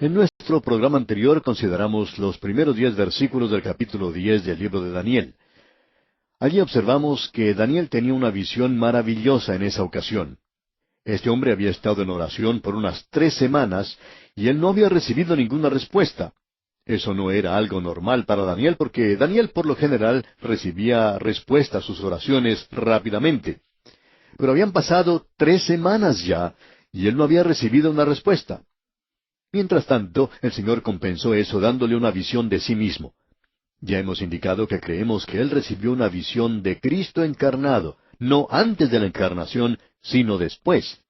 En nuestro programa anterior consideramos los primeros 10 versículos del capítulo 10 del libro de Daniel. Allí observamos que Daniel tenía una visión maravillosa en esa ocasión. Este hombre había estado en oración por unas 3 semanas y él no había recibido ninguna respuesta. Eso no era algo normal para Daniel porque Daniel por lo general recibía respuesta a sus oraciones rápidamente. Pero habían pasado 3 semanas ya y él no había recibido una respuesta. Mientras tanto, el Señor compensó eso dándole una visión de sí mismo. Ya hemos indicado que creemos que él recibió una visión de Cristo encarnado, no antes de la encarnación, sino después.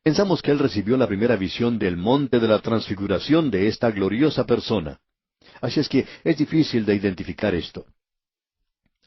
Pensamos que él recibió la primera visión del monte de la transfiguración de esta gloriosa persona. Así es que es difícil de identificar esto.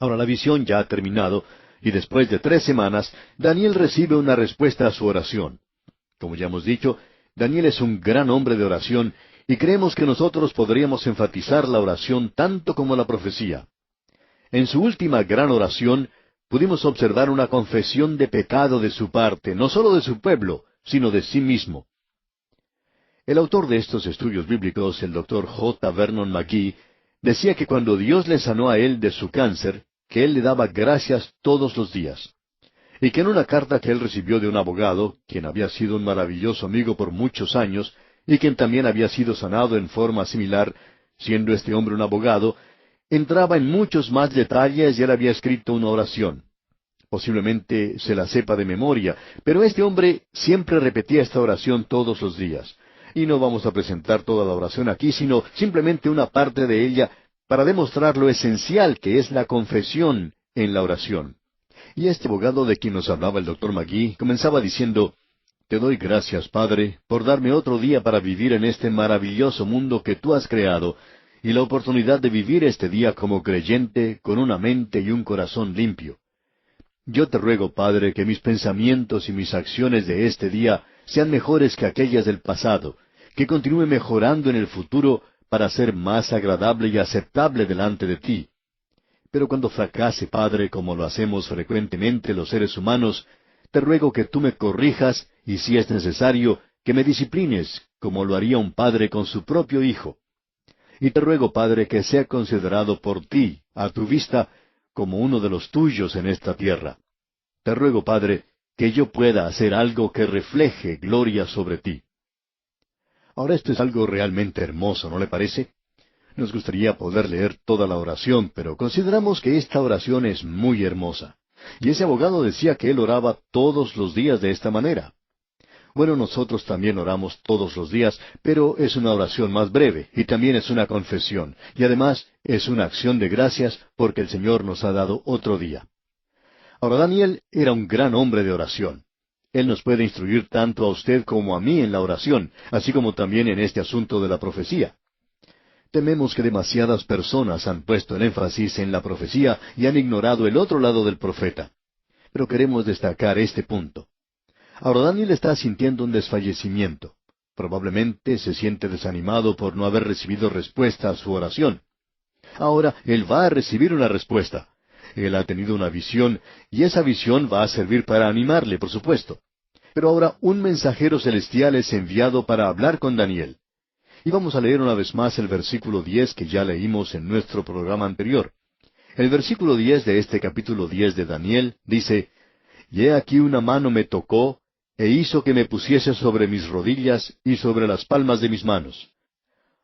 Ahora la visión ya ha terminado, y después de 3 semanas, Daniel recibe una respuesta a su oración. Como ya hemos dicho, Daniel es un gran hombre de oración, y creemos que nosotros podríamos enfatizar la oración tanto como la profecía. En su última gran oración, pudimos observar una confesión de pecado de su parte, no solo de su pueblo, sino de sí mismo. El autor de estos estudios bíblicos, el Dr. J. Vernon McGee, decía que cuando Dios le sanó a él de su cáncer, que él le daba gracias todos los días. Y que en una carta que él recibió de un abogado, quien había sido un maravilloso amigo por muchos años, y quien también había sido sanado en forma similar, siendo este hombre un abogado, entraba en muchos más detalles y él había escrito una oración. Posiblemente se la sepa de memoria, pero este hombre siempre repetía esta oración todos los días. Y no vamos a presentar toda la oración aquí, sino simplemente una parte de ella para demostrar lo esencial que es la confesión en la oración. Y este abogado de quien nos hablaba el Dr. McGee comenzaba diciendo, «Te doy gracias, Padre, por darme otro día para vivir en este maravilloso mundo que tú has creado, y la oportunidad de vivir este día como creyente, con una mente y un corazón limpio. Yo te ruego, Padre, que mis pensamientos y mis acciones de este día sean mejores que aquellas del pasado, que continúe mejorando en el futuro para ser más agradable y aceptable delante de ti. Pero cuando fracase, Padre, como lo hacemos frecuentemente los seres humanos, te ruego que tú me corrijas y, si es necesario, que me disciplines, como lo haría un padre con su propio hijo. Y te ruego, Padre, que sea considerado por ti, a tu vista, como uno de los tuyos en esta tierra. Te ruego, Padre, que yo pueda hacer algo que refleje gloria sobre ti». Ahora esto es algo realmente hermoso, ¿no le parece? Nos gustaría poder leer toda la oración, pero consideramos que esta oración es muy hermosa. Y ese abogado decía que él oraba todos los días de esta manera. Bueno, nosotros también oramos todos los días, pero es una oración más breve, y también es una confesión, y además es una acción de gracias porque el Señor nos ha dado otro día. Ahora, Daniel era un gran hombre de oración. Él nos puede instruir tanto a usted como a mí en la oración, así como también en este asunto de la profecía. Tememos que demasiadas personas han puesto el énfasis en la profecía y han ignorado el otro lado del profeta. Pero queremos destacar este punto. Ahora Daniel está sintiendo un desfallecimiento. Probablemente se siente desanimado por no haber recibido respuesta a su oración. Ahora él va a recibir una respuesta. Él ha tenido una visión, y esa visión va a servir para animarle, por supuesto. Pero ahora un mensajero celestial es enviado para hablar con Daniel. Y vamos a leer una vez más el versículo 10 que ya leímos en nuestro programa anterior. El versículo 10 de este capítulo 10 de Daniel dice, «Y he aquí una mano me tocó, e hizo que me pusiese sobre mis rodillas y sobre las palmas de mis manos».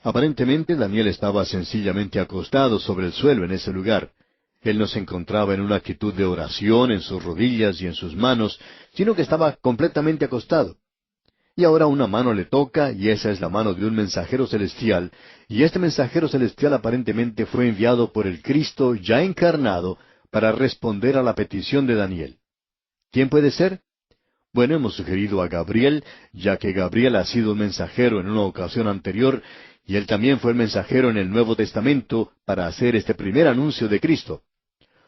Aparentemente Daniel estaba sencillamente acostado sobre el suelo en ese lugar. Él no se encontraba en una actitud de oración en sus rodillas y en sus manos, sino que estaba completamente acostado. Y ahora una mano le toca, y esa es la mano de un mensajero celestial, y este mensajero celestial aparentemente fue enviado por el Cristo ya encarnado para responder a la petición de Daniel. ¿Quién puede ser? Bueno, hemos sugerido a Gabriel, ya que Gabriel ha sido un mensajero en una ocasión anterior, y él también fue el mensajero en el Nuevo Testamento para hacer este primer anuncio de Cristo.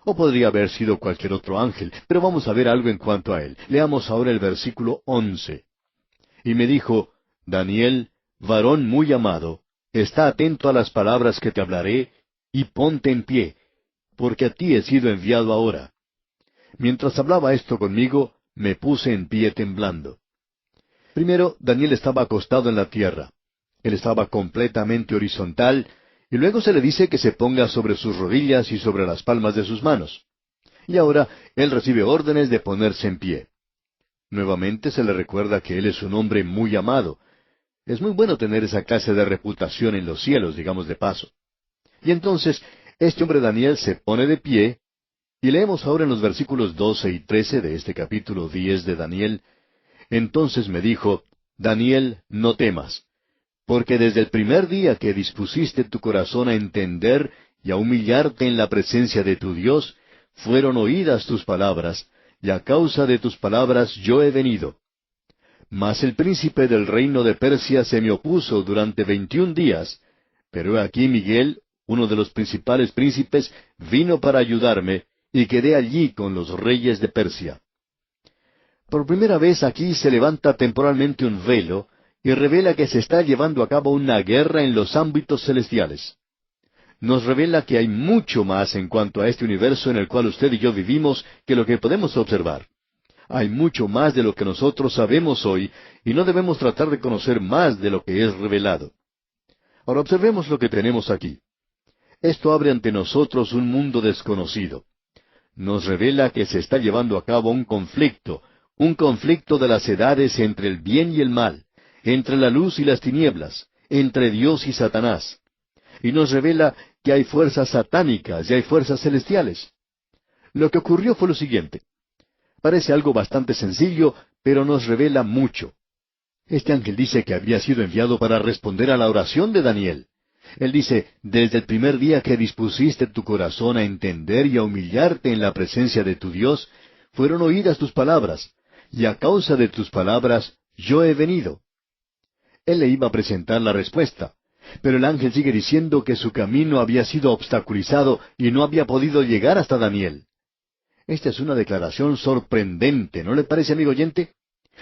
O podría haber sido cualquier otro ángel, pero vamos a ver algo en cuanto a él. Leamos ahora el versículo 11. Y me dijo, Daniel, varón muy amado, está atento a las palabras que te hablaré, y ponte en pie, porque a ti he sido enviado ahora. Mientras hablaba esto conmigo, me puse en pie temblando. Primero, Daniel estaba acostado en la tierra. Él estaba completamente horizontal, y luego se le dice que se ponga sobre sus rodillas y sobre las palmas de sus manos. Y ahora él recibe órdenes de ponerse en pie. Nuevamente se le recuerda que él es un hombre muy amado. Es muy bueno tener esa clase de reputación en los cielos, digamos de paso. Y entonces, este hombre Daniel se pone de pie, y leemos ahora en los versículos 12 y 13 de este capítulo 10 de Daniel: Entonces me dijo, Daniel, no temas, porque desde el primer día que dispusiste tu corazón a entender y a humillarte en la presencia de tu Dios, fueron oídas tus palabras, y a causa de tus palabras yo he venido. Mas el príncipe del reino de Persia se me opuso durante 21 días, pero he aquí Miguel, uno de los principales príncipes, vino para ayudarme, y quedé allí con los reyes de Persia. Por primera vez aquí se levanta temporalmente un velo, y revela que se está llevando a cabo una guerra en los ámbitos celestiales. Nos revela que hay mucho más en cuanto a este universo en el cual usted y yo vivimos que lo que podemos observar. Hay mucho más de lo que nosotros sabemos hoy, y no debemos tratar de conocer más de lo que es revelado. Ahora observemos lo que tenemos aquí. Esto abre ante nosotros un mundo desconocido. Nos revela que se está llevando a cabo un conflicto de las edades entre el bien y el mal, entre la luz y las tinieblas, entre Dios y Satanás. Y nos revela que hay fuerzas satánicas y hay fuerzas celestiales. Lo que ocurrió fue lo siguiente. Parece algo bastante sencillo, pero nos revela mucho. Este ángel dice que había sido enviado para responder a la oración de Daniel. Él dice, desde el primer día que dispusiste tu corazón a entender y a humillarte en la presencia de tu Dios, fueron oídas tus palabras, y a causa de tus palabras yo he venido. Él le iba a presentar la respuesta, pero el ángel sigue diciendo que su camino había sido obstaculizado y no había podido llegar hasta Daniel. Esta es una declaración sorprendente, ¿no le parece, amigo oyente?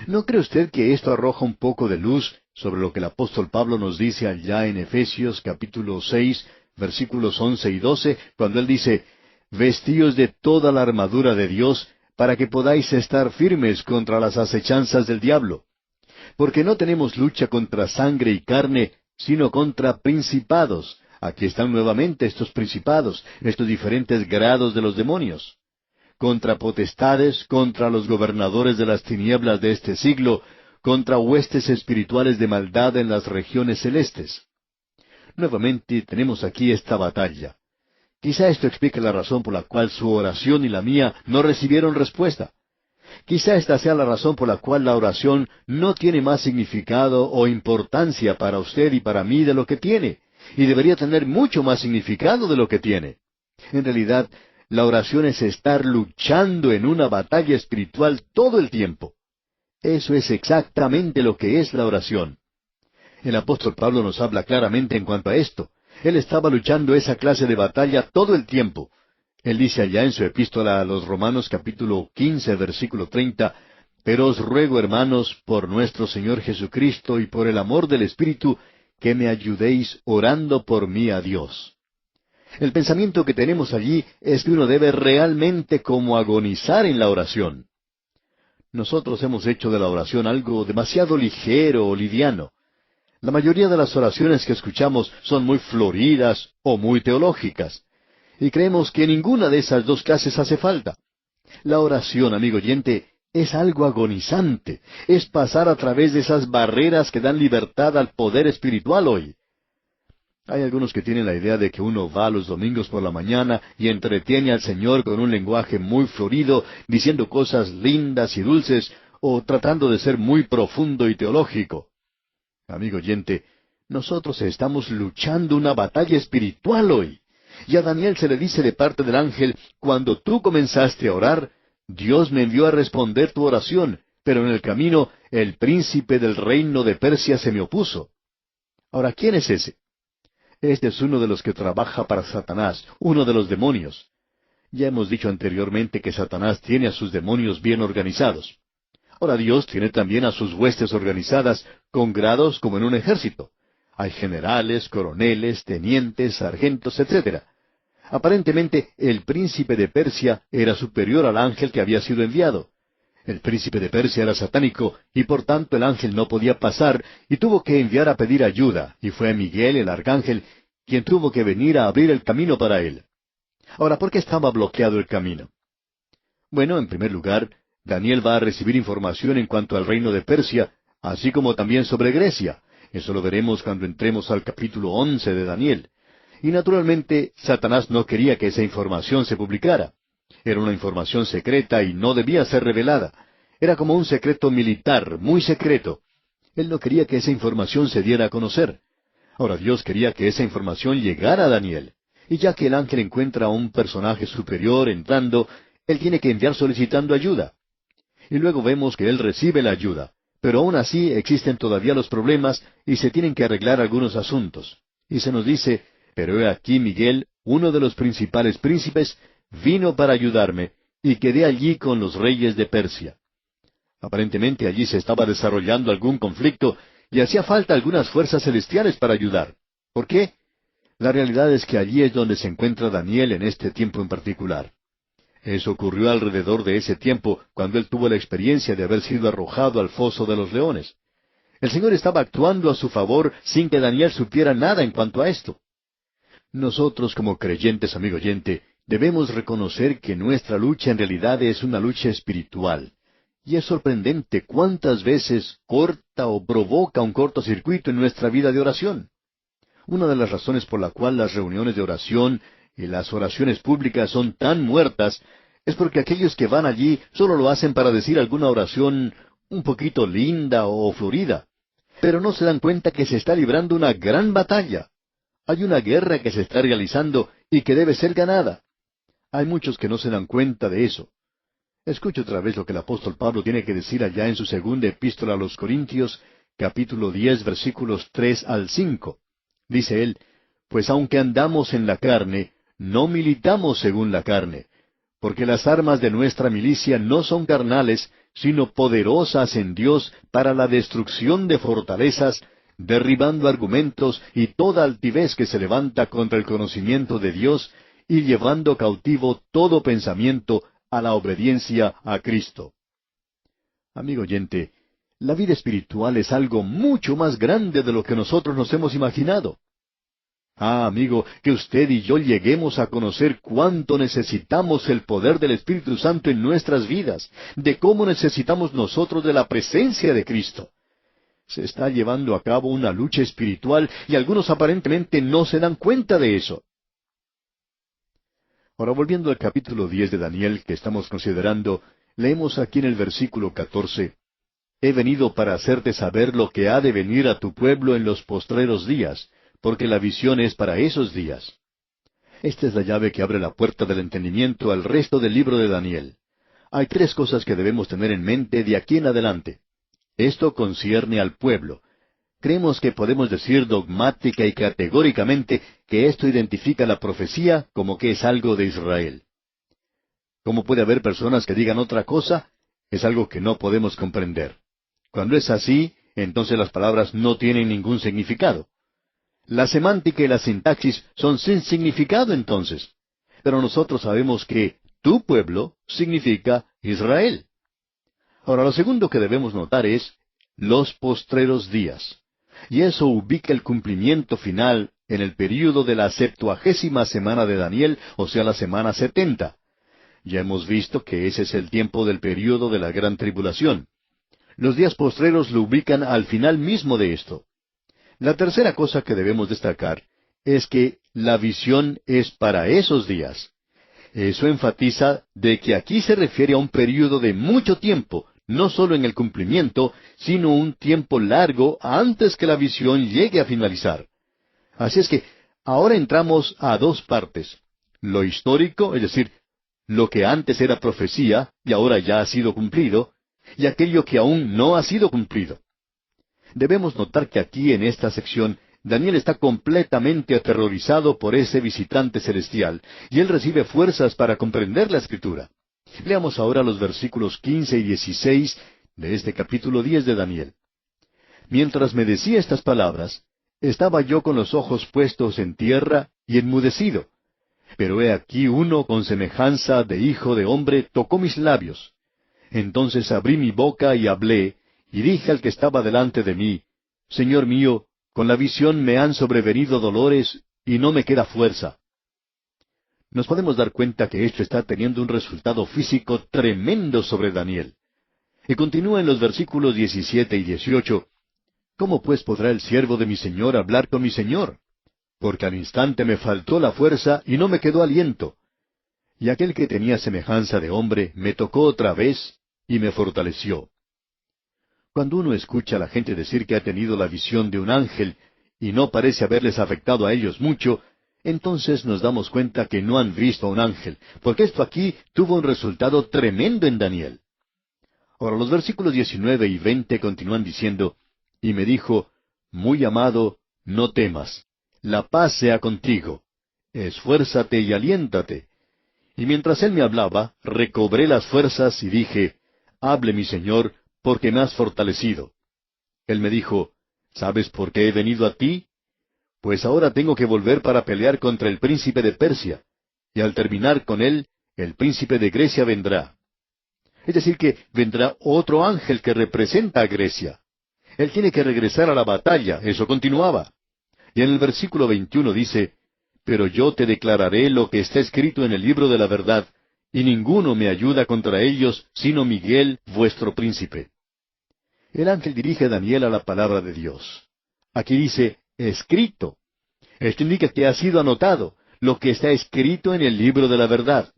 ¿No cree usted que esto arroja un poco de luz sobre lo que el apóstol Pablo nos dice allá en Efesios capítulo 6, versículos 11 y 12, cuando él dice, «Vestíos de toda la armadura de Dios, para que podáis estar firmes contra las acechanzas del diablo? Porque no tenemos lucha contra sangre y carne, sino contra principados». Aquí están nuevamente estos principados, estos diferentes grados de los demonios. Contra potestades, contra los gobernadores de las tinieblas de este siglo, contra huestes espirituales de maldad en las regiones celestes. Nuevamente tenemos aquí esta batalla. Quizá esto explique la razón por la cual su oración y la mía no recibieron respuesta. Quizá esta sea la razón por la cual la oración no tiene más significado o importancia para usted y para mí de lo que tiene, y debería tener mucho más significado de lo que tiene. En realidad, la oración es estar luchando en una batalla espiritual todo el tiempo. Eso es exactamente lo que es la oración. El apóstol Pablo nos habla claramente en cuanto a esto. Él estaba luchando esa clase de batalla todo el tiempo. Él dice allá en su epístola a los Romanos capítulo 15, versículo 30, «Pero os ruego, hermanos, por nuestro Señor Jesucristo y por el amor del Espíritu, que me ayudéis orando por mí a Dios». El pensamiento que tenemos allí es que uno debe realmente como agonizar en la oración. Nosotros hemos hecho de la oración algo demasiado ligero o liviano. La mayoría de las oraciones que escuchamos son muy floridas o muy teológicas, y creemos que ninguna de esas dos clases hace falta. La oración, amigo oyente, es algo agonizante, es pasar a través de esas barreras que dan libertad al poder espiritual hoy. Hay algunos que tienen la idea de que uno va los domingos por la mañana y entretiene al Señor con un lenguaje muy florido, diciendo cosas lindas y dulces, o tratando de ser muy profundo y teológico. Amigo oyente, nosotros estamos luchando una batalla espiritual hoy. Y a Daniel se le dice de parte del ángel, cuando tú comenzaste a orar, Dios me envió a responder tu oración, pero en el camino el príncipe del reino de Persia se me opuso. Ahora, ¿quién es ese? Este es uno de los que trabaja para Satanás, uno de los demonios. Ya hemos dicho anteriormente que Satanás tiene a sus demonios bien organizados. Ahora Dios tiene también a sus huestes organizadas con grados como en un ejército. Hay generales, coroneles, tenientes, sargentos, etc. Aparentemente el príncipe de Persia era superior al ángel que había sido enviado. El príncipe de Persia era satánico, y por tanto el ángel no podía pasar, y tuvo que enviar a pedir ayuda, y fue Miguel, el arcángel, quien tuvo que venir a abrir el camino para él. Ahora, ¿por qué estaba bloqueado el camino? Bueno, en primer lugar, Daniel va a recibir información en cuanto al reino de Persia, así como también sobre Grecia. Eso lo veremos cuando entremos al capítulo 11 de Daniel. Y naturalmente, Satanás no quería que esa información se publicara. Era una información secreta y no debía ser revelada. Era como un secreto militar, muy secreto. Él no quería que esa información se diera a conocer. Ahora Dios quería que esa información llegara a Daniel. Y ya que el ángel encuentra a un personaje superior entrando, él tiene que enviar solicitando ayuda. Y luego vemos que él recibe la ayuda. Pero aún así existen todavía los problemas y se tienen que arreglar algunos asuntos. Y se nos dice, pero he aquí Miguel, uno de los principales príncipes, vino para ayudarme, y quedé allí con los reyes de Persia. Aparentemente allí se estaba desarrollando algún conflicto, y hacía falta algunas fuerzas celestiales para ayudar. ¿Por qué? La realidad es que allí es donde se encuentra Daniel en este tiempo en particular. Eso ocurrió alrededor de ese tiempo, cuando él tuvo la experiencia de haber sido arrojado al foso de los leones. El Señor estaba actuando a su favor sin que Daniel supiera nada en cuanto a esto. Nosotros como creyentes, amigo oyente, debemos reconocer que nuestra lucha en realidad es una lucha espiritual. Y es sorprendente cuántas veces corta o provoca un cortocircuito en nuestra vida de oración. Una de las razones por la cual las reuniones de oración y las oraciones públicas son tan muertas es porque aquellos que van allí solo lo hacen para decir alguna oración un poquito linda o florida. Pero no se dan cuenta que se está librando una gran batalla. Hay una guerra que se está realizando y que debe ser ganada. Hay muchos que no se dan cuenta de eso. Escuche otra vez lo que el apóstol Pablo tiene que decir allá en su segunda epístola a los Corintios, capítulo 10, versículos 3 al 5. Dice él, pues aunque andamos en la carne, no militamos según la carne, porque las armas de nuestra milicia no son carnales, sino poderosas en Dios para la destrucción de fortalezas, derribando argumentos y toda altivez que se levanta contra el conocimiento de Dios, y llevando cautivo todo pensamiento a la obediencia a Cristo. Amigo oyente, la vida espiritual es algo mucho más grande de lo que nosotros nos hemos imaginado. Amigo, que usted y yo lleguemos a conocer cuánto necesitamos el poder del Espíritu Santo en nuestras vidas, de cómo necesitamos nosotros de la presencia de Cristo. Se está llevando a cabo una lucha espiritual y algunos aparentemente no se dan cuenta de eso. Ahora, volviendo al capítulo 10 de Daniel que estamos considerando, leemos aquí en el versículo 14, He venido para hacerte saber lo que ha de venir a tu pueblo en los postreros días, porque la visión es para esos días. Esta es la llave que abre la puerta del entendimiento al resto del libro de Daniel. Hay tres cosas que debemos tener en mente de aquí en adelante. Esto concierne al pueblo. Creemos que podemos decir dogmática y categóricamente que esto identifica la profecía como que es algo de Israel. ¿Cómo puede haber personas que digan otra cosa? Es algo que no podemos comprender. Cuando es así, entonces las palabras no tienen ningún significado. La semántica y la sintaxis son sin significado entonces. Pero nosotros sabemos que tu pueblo significa Israel. Ahora, lo segundo que debemos notar es los postreros días. Y eso ubica el cumplimiento final en el período de la 70ª semana de Daniel, o sea, la semana 70. Ya hemos visto que ese es el tiempo del período de la gran tribulación. Los días postreros lo ubican al final mismo de esto. La tercera cosa que debemos destacar es que la visión es para esos días. Eso enfatiza de que aquí se refiere a un período de mucho tiempo, no solo en el cumplimiento, sino un tiempo largo antes que la visión llegue a finalizar. Así es que ahora entramos a dos partes. Lo histórico, es decir, lo que antes era profecía y ahora ya ha sido cumplido, y aquello que aún no ha sido cumplido. Debemos notar que aquí en esta sección Daniel está completamente aterrorizado por ese visitante celestial, y él recibe fuerzas para comprender la Escritura. Leamos ahora los versículos 15 y 16 de este capítulo 10 de Daniel. Mientras me decía estas palabras, estaba yo con los ojos puestos en tierra y enmudecido. Pero he aquí uno con semejanza de hijo de hombre tocó mis labios. Entonces abrí mi boca y hablé, y dije al que estaba delante de mí, Señor mío, con la visión me han sobrevenido dolores, y no me queda fuerza. Nos podemos dar cuenta que esto está teniendo un resultado físico tremendo sobre Daniel. Y continúa en los versículos 17 y 18, ¿Cómo pues podrá el siervo de mi Señor hablar con mi Señor? Porque al instante me faltó la fuerza y no me quedó aliento. Y aquel que tenía semejanza de hombre me tocó otra vez y me fortaleció. Cuando uno escucha a la gente decir que ha tenido la visión de un ángel y no parece haberles afectado a ellos mucho, entonces nos damos cuenta que no han visto a un ángel, porque esto aquí tuvo un resultado tremendo en Daniel. Ahora los versículos 19 y 20 continúan diciendo, y me dijo, muy amado, no temas, la paz sea contigo, esfuérzate y aliéntate. Y mientras él me hablaba, recobré las fuerzas y dije, hable mi Señor, porque me has fortalecido. Él me dijo, ¿sabes por qué he venido a ti? Pues ahora tengo que volver para pelear contra el príncipe de Persia, y al terminar con él, el príncipe de Grecia vendrá. Es decir, que vendrá otro ángel que representa a Grecia. Él tiene que regresar a la batalla, eso continuaba. Y en el versículo 21 dice, pero yo te declararé lo que está escrito en el libro de la verdad, y ninguno me ayuda contra ellos, sino Miguel, vuestro príncipe. El ángel dirige a Daniel a la palabra de Dios. Aquí dice, escrito. Esto indica que ha sido anotado, lo que está escrito en el libro de la verdad.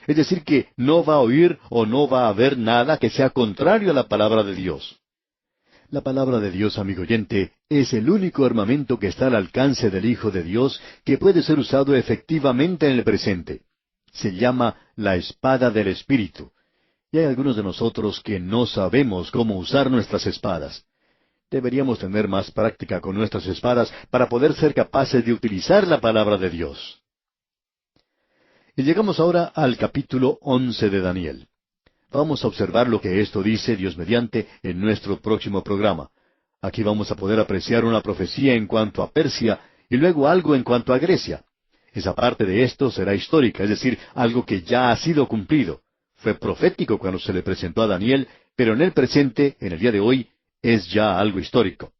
Es decir, que no va a oír o no va a haber nada que sea contrario a la palabra de Dios. La palabra de Dios, amigo oyente, es el único armamento que está al alcance del Hijo de Dios que puede ser usado efectivamente en el presente. Se llama la espada del Espíritu. Y hay algunos de nosotros que no sabemos cómo usar nuestras espadas. Deberíamos tener más práctica con nuestras espadas para poder ser capaces de utilizar la palabra de Dios. Y llegamos ahora al capítulo 11 de Daniel. Vamos a observar lo que esto dice, Dios mediante, en nuestro próximo programa. Aquí vamos a poder apreciar una profecía en cuanto a Persia y luego algo en cuanto a Grecia. Esa parte de esto será histórica, es decir, algo que ya ha sido cumplido. Fue profético cuando se le presentó a Daniel, pero en el presente, en el día de hoy, es ya algo histórico.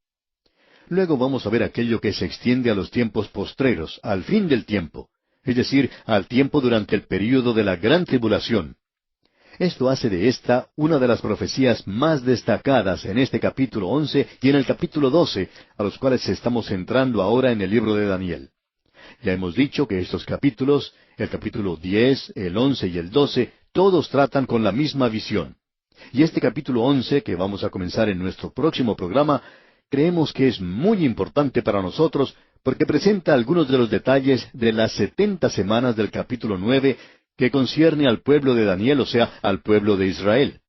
Luego vamos a ver aquello que se extiende a los tiempos postreros, al fin del tiempo, es decir, al tiempo durante el período de la gran tribulación. Esto hace de esta una de las profecías más destacadas en este capítulo 11 y en el capítulo 12, a los cuales estamos entrando ahora en el libro de Daniel. Ya hemos dicho que estos capítulos, el capítulo 10, el 11 y el 12, todos tratan con la misma visión. Y este capítulo 11, que vamos a comenzar en nuestro próximo programa, creemos que es muy importante para nosotros porque presenta algunos de los detalles de las 70 semanas del capítulo 9 que concierne al pueblo de Daniel, o sea, al pueblo de Israel.